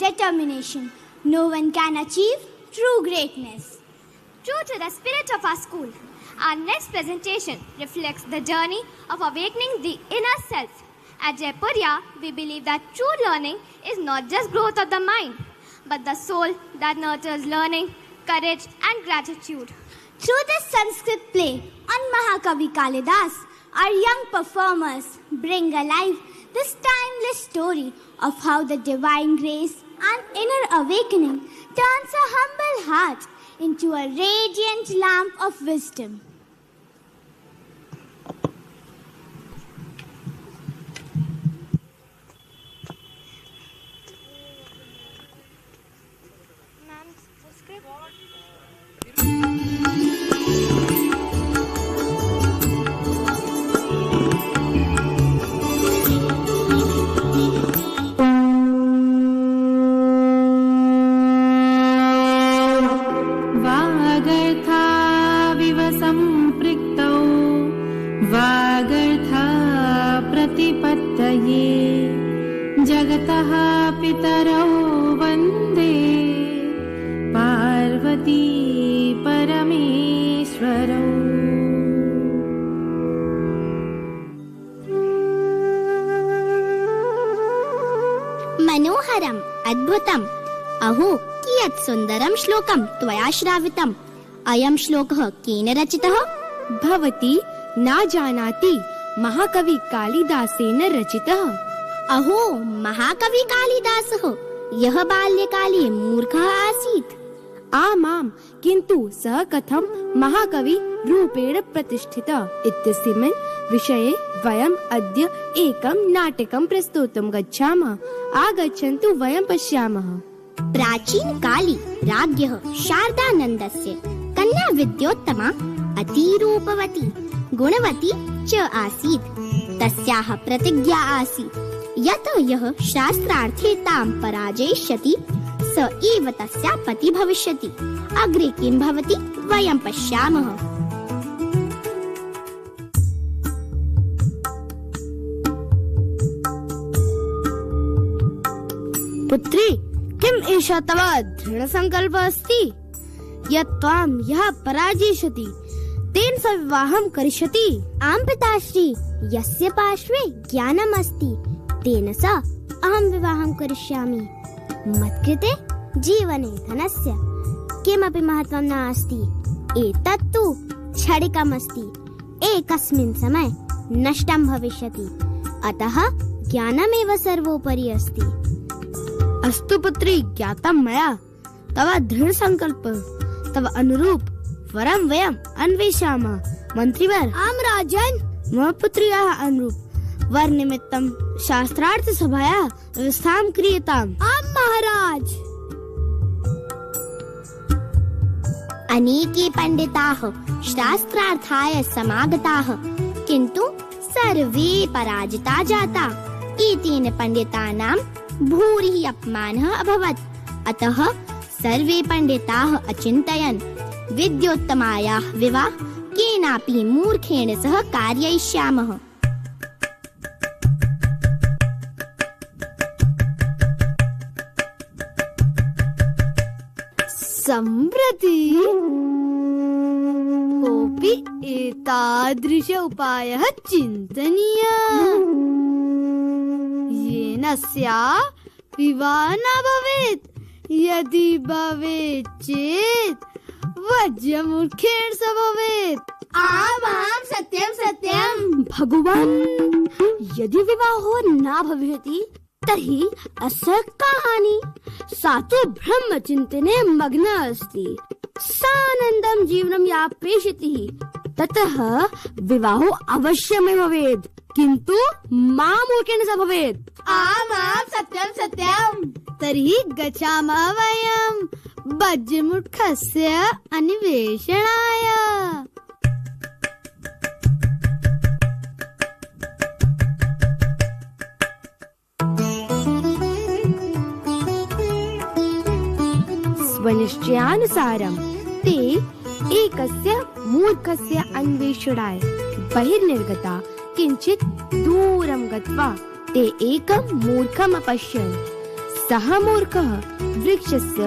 determination, no one can achieve true greatness. True to the spirit of our school, our next presentation reflects the journey of awakening the inner self. At Jaipurya, we believe that true learning is not just growth of the mind, but the soul that nurtures learning, courage and gratitude. Through this Sanskrit play on Mahakavi Kalidas, our young performers bring alive this timeless story of how the divine grace and inner awakening turns a humble heart into a radiant lamp of wisdom. जगतः पितरौ वन्दे पार्वती परमेश्वरौ। मनोहरम् अद्भुतम् अहो कियत् सुन्दरं श्लोकं त्वया श्रावितम्। अयं श्लोकः केन रचितः? भवती न जानाति, महाकवि कालिदासेन रचितः। अहो महाकवि कालिदासः, यः बाल्यकाले मूर्खः आसीत्। आमाम्, किन्तु सः कथं महाकवि रूपेण प्रतिष्ठितः इत्यस्मिन् विषये वयम् अद्य एकं नाटकं प्रस्तुतुं गच्छामः। आगच्छन्तु वयं पश्यामः। प्राचीनकाले राज्ञः शारदानन्दस्य कन्या विद्योत्तमा अतिरूपवती गुणवती च आसीत्। तस्याः प्रतिज्ञा आसीत् यत् यः शास्त्रार्थे तां पराजयिष्यति स एव तस्याः पतिः भविष्यति। अग्रे किं भवति वयं पश्यामः। पुत्री, किम् एषा तव दृढसङ्कल्पः अस्ति यत् त्वां यः पराजयिष्यति तेन सह विवाहं करिष्यति? आम् पिताश्री, यस्य पार्श्वे ज्ञानम् अस्ति तेन सह अहं विवाहं करिष्यामि। मत्कृते जीवने धनस्य किमपि महत्वं नास्ति। एतत्तु क्षणिकम् अस्ति, एकस्मिन् समये नष्टं भविष्यति। अतः ज्ञानमेव सर्वोपरि अस्ति। अस्तु पुत्री, ज्ञातं मया। तव दृढसङ्कल्पः, तव अनुरूप वरं वयम् अन्वेषामः। मन्त्रीवर। आम् राजन्। मम पुत्र्याः अनुरूप वरनिमित्तं शास्त्रार्थ सभायाः व्यवस्थां क्रियताम्। आम् महाराज। अनेके पण्डिताः शास्त्रार्थाय समागताः, किन्तु सर्वे पराजिता जाता। एतेन पण्डितानां भूरिः अपमानः अभवत्। अतः सर्वे पण्डिताः अचिन्तयन् विद्योत्तमायाः विवाह केनापि मूर्खेण सह कारयिष्यामः। सम्प्रति कोऽपि एतादृश उपायः चिन्तनीयः येन अस्याः विवाहः न भवेत्। यदि भवेत् चेत् वज्रमूर्खेण सह भवेत्। आम् सत्यं सत्यं। भगवान्, यदि विवाहो न भवेति तर्हि अस्य का हानि? सा तु ब्रह्मचिन्तने मग्ना अस्ति। सानन्दं जीवनं यापयिष्यति। ततः विवाहो अवश्यमेव भवेत्, किन्तु मूर्खेण सह भवेत्। आम् सत्यं सत्यं। तर्हि गच्छामः वयं वज्रमूर्खस्य अन्वेषणाय। स्वनिश्चयानुसारं ते एकस्य मूर्खस्य अन्वेषणाय बहिर्निर्गता। किञ्चित् दूरं गत्वा ते एकं मूर्खम् अपश्यन्। सः मूर्खः वृक्षस्य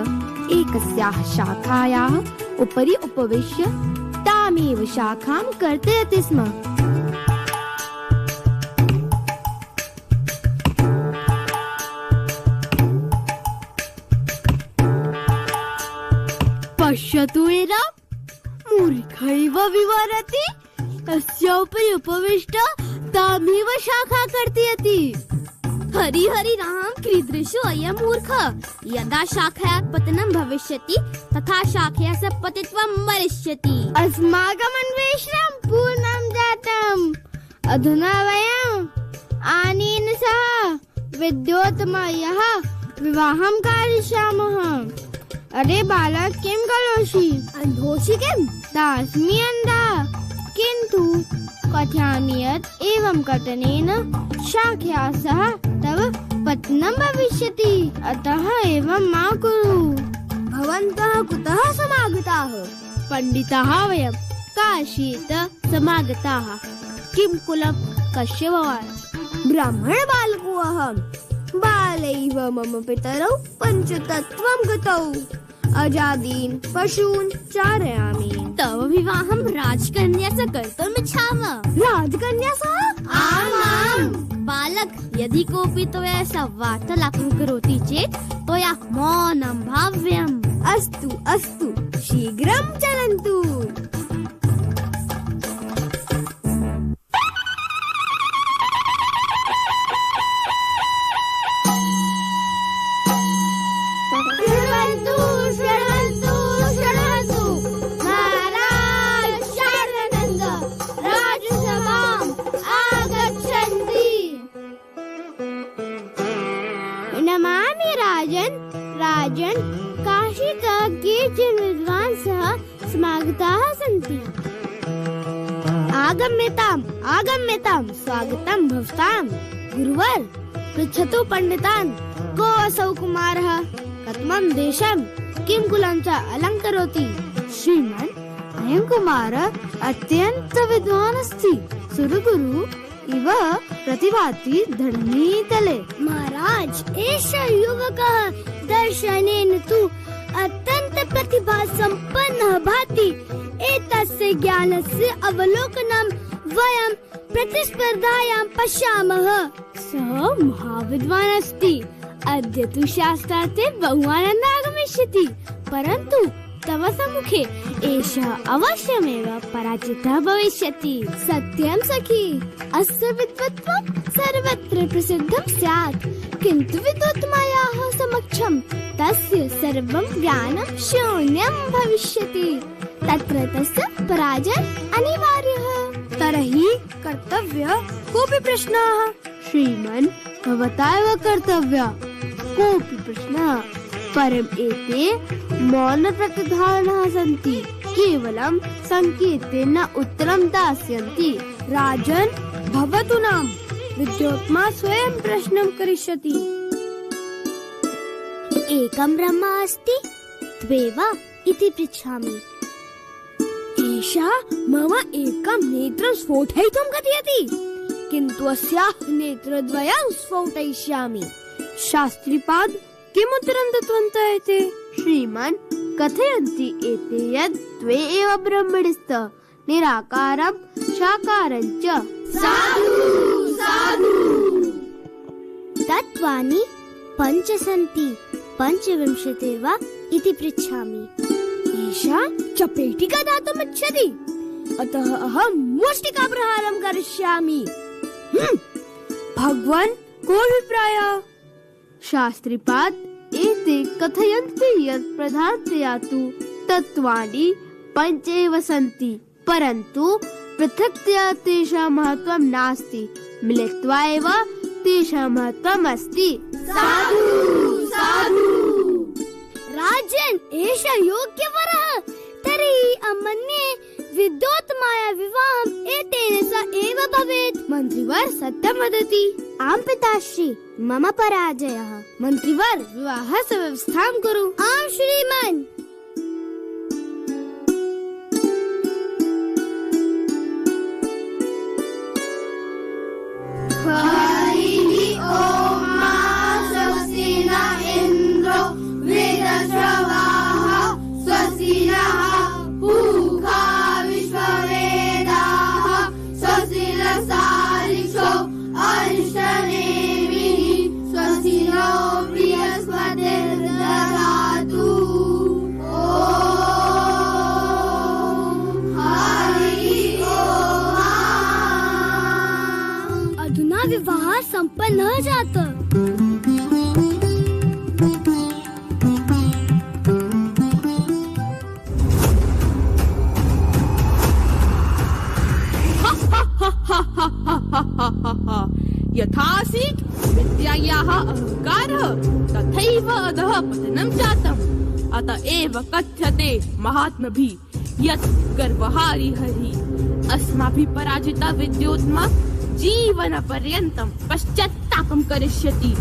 एकस्याः शाखायाः उपरि उपविश्य तामेव शाखां कर्तयति स्म। पश्यतु एनं मूर्खैव विवरति, तस्य उपरि उपविष्ट तामेव शाखा कर्तयति। हरि हरि राम, कीदृशो अयं मूर्खः। यदा शाखायाः पतनं भविष्यति तथा शाखया स पतित्वा मरिष्यति। अस्माकम् अन्वेषणं पूर्णं जातम्। अधुना वयम् अनेन सह विद्योतमयः विवाहं करिष्यामः। अरे बालक, किं करोषि? अन्धोषि किम्? तास्मि अन्धः, किन्तु कथयामि यत् एवं कर्तनेन शाखया सह तव पतनं भविष्यति। अतः एवं मा कुरु। भवन्तः कुतः समागताः? पंडिताः वयं काशीत समागताः। किं कुलं, कस्य भवान्? ब्राह्मण बालको अहम्। बालैव मम पितरौ पञ्चतत्त्वं गतौ। अजादीन् पशून् चारयामि। तव विवाहं राजकन्या सह कर्तुमिच्छामः। राजकन्या सह? आमाम्। बालक, यदि कोऽपि त्वया सह वार्तालापं करोति चेत् त्वया मौनं भाव्यम्। अस्तु अस्तु, शीघ्रं चलन्तु। नमामि राजन्। राजन्, काशीतः केचन विद्वांसः समागताः सन्ति। आगम्यताम् आगम्यताम्, स्वागतं भवताम्। गुरुवर, पृच्छतु पण्डितान्, को असौ कुमारः? कथं देशं, किं कुलं च अलङ्करोति? श्रीमन्, अयं कुमारः अत्यन्त विद्वान् अस्ति। सुरगुरु इव प्रतिभाति धरणीतले। महाराज, एषः युवकः दर्शनेन तु अत्यन्त प्रतिभा सम्पन्नः भाति। एतस्य ज्ञानस्य अवलोकनं वयं प्रतिस्पर्धायां पश्यामः। सः महाविद्वान् अस्ति। अद्य तु शास्त्रार्थे बहु आनन्दः आगमिष्यति, परन्तु तव सम्मुखे एषः अवश्यमेव पराजितः भविष्यति। सत्यं सखी, अस्य विद्वत्त्वं सर्वत्र प्रसिद्धं स्यात्, किन्तु विद्वत्तमायाः समक्षं तस्य सर्वं ज्ञानं शून्यं भविष्यति। तत्र तस्य पराजयः अनिवार्यः। तर्हि कर्तव्यः कोऽपि प्रश्नः? श्रीमन्, भवता एव कर्तव्यः कोऽपि प्रश्नः। परम् एते मौन प्रतिधानः सन्ति, केवलं संकेतेन उत्तरं दास्यन्ति। राजन्, भवतु नाम। विद्योत्मा स्वयं प्रश्नं करिष्यति। एकं ब्रह्मा अस्ति, द्वे वा इति पृच्छामि। एषा मम एकं नेत्रं स्फोटयितुं कथयति, किन्तु अस्याः नेत्रद्वयं स्फोटयिष्यामि। शास्त्रीपाद, किम् उत्तरं दत्तवन्तः एते? श्रीमन्, कथयन्ति एते यत् द्वे एव ब्रह्मणस्तः, निराकारं साकारं च। साधु साधु। तत्त्वानि पञ्च सन्ति, पञ्चविंशतिर्वा इति पृच्छामि। एषा चपेटिका दातुमिच्छति, अतः अहं मुष्टिकाप्रहारं करिष्यामि। भगवान्, कोऽभिप्रायः? शास्त्रीपाद, एते कथयन्ति यत् प्रधानतया तु तत्त्वानि पञ्च एव सन्ति, परन्तु पृथक्तया तेषां महत्त्वं नास्ति, मिलित्वा एव तेषां महत्त्वम् अस्ति। साधु साधु। राजन्, एषः योग्यवरः। तर्हि मन्ये विद्योत्तमाया विवाहम् एतेन सह एव भवेत्। मन्त्रिवर सत्यं वदति। आम् पिताश्री, मम पराजयः। मन्त्रिवर, विवाहस्य व्यवस्थां कुरु। आम् श्रीमन्। हरिः ओम्। मा स्वस्ति न पण न जातं. यथासीत् विद्यायाः अहङ्कारः तथैव अधः पतनं जातम्. अत एव कथ्यते महात्मभिः यत् गर्वहारी हरिः अस्माभिः पराजिता विद्योत्मा जीवनपर्यन्तं पश्चात्तापं करिष्यति.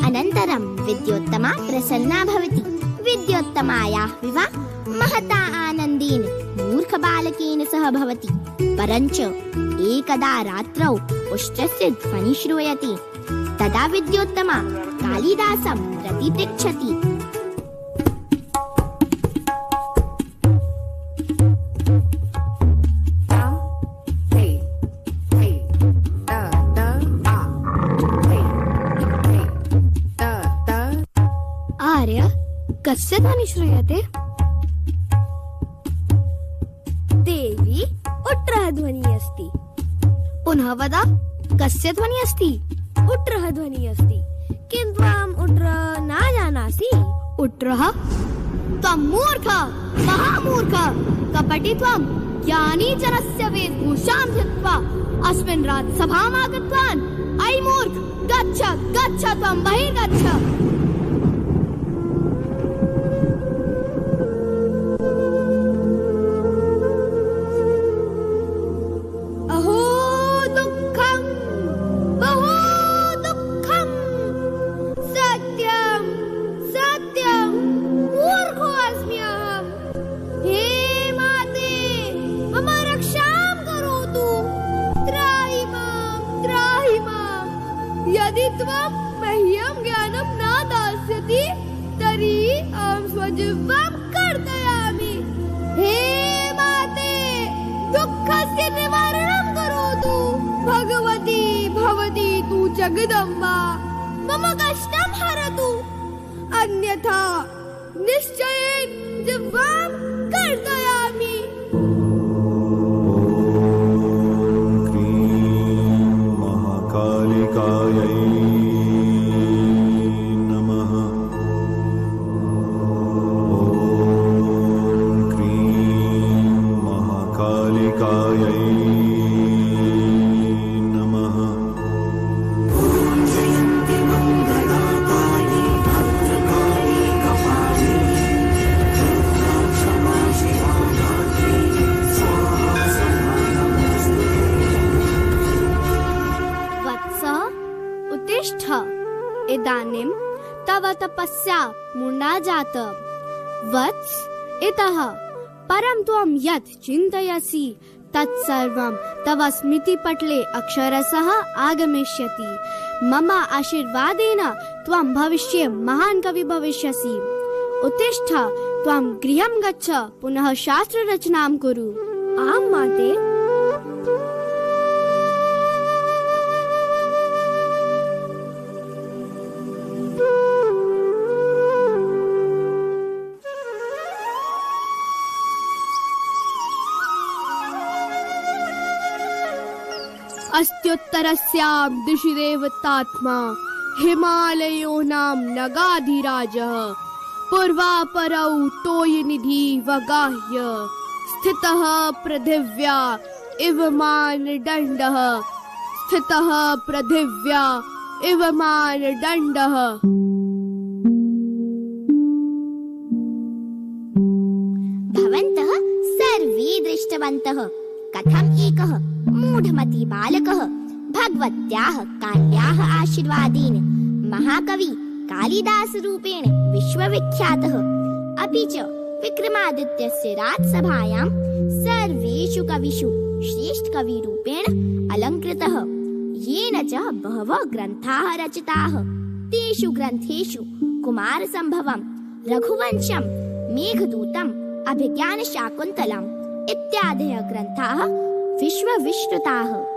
अनन्तरं विद्योत्तमा प्रसन्ना भवति. विद्योत्तमायाः विवाहः महता आनन्देन मूर्खबालकेन सह भवति. परञ्च एकदा रात्रौ उष्टस्य ध्वनिः श्रूयते. तदा विद्योत्तमा कालिदासं प्रतिपृच्छति. आर्य, कस्य ध्वनिः श्रूयते? देवी, उट्रः ध्वनिः अस्ति. पुनः वद, कस्य ध्वनिः अस्ति? उट्रः ध्वनिः अस्ति. किन्तु अहम् उट्रः न जानासि. उट्रः? त्वं मूर्ख, महामूर्ख, कपटी त्वं. ज्ञानी जनस्य वेशभूषां धृत्वा अस्मिन् राजसभाम् आगतवान्. अयि मूर्ख, गच्छ गच्छ, त्वं बहिर्गच्छ. यदि त्वं मह्यं ज्ञानं न दास्यति तर्हि अहं स्वजीवं कर्तयामि. हे माते, दुःखस्य निवारणं करोतु. भगवती भवती तु जगदम्बा मम कष्टं हरतु. अन्यथा निश्चयेन जीवं कर्तयामि. कालिकायै नमः. ॐ क्रीं महाकालिकायै नमः. उत्तिष्ठ, इदानीं तव तपस्या मूर्णा जात. वत्स, इतः परं त्वं यत् चिन्तयसि तत्सर्वं तव स्मृतिपटले अक्षरशः आगमिष्यति. मम आशीर्वादेन त्वं भविष्ये महान् कवि भविष्यसि. उत्तिष्ठ, त्वं गृहं गच्छ, पुनः शास्त्ररचनां कुरु. आम् माते. अस्त्युत्तरस्यां दिशि देवतात्मा हिमालयोनां नगाधिराजः. पूर्वापरौ तोयनिधि वगाह्य स्थितः पृथिव्या इव मानदण्डः. स्थितः पृथिव्या इव मानदण्डः. भवन्तः सर्वे दृष्टवन्तः कथम् एकः मूढमती बालकः भगवत्याः काल्याः आशीर्वादेन महाकवि कालिदास रूपेण विश्वविख्यातः. अपि च विक्रमादित्यस्य राजसभायां सर्वेषु कविषु श्रेष्ठकविरूपेण अलङ्कृतः. येन च बहवः ग्रन्थाः रचिताः. तेषु ग्रन्थेषु कुमारसम्भवम्, रघुवंशम्, मेघदूतम्, अभिज्ञानशाकुन्तलम् इत्यादयः ग्रन्थाः विश्वविश्रुताः.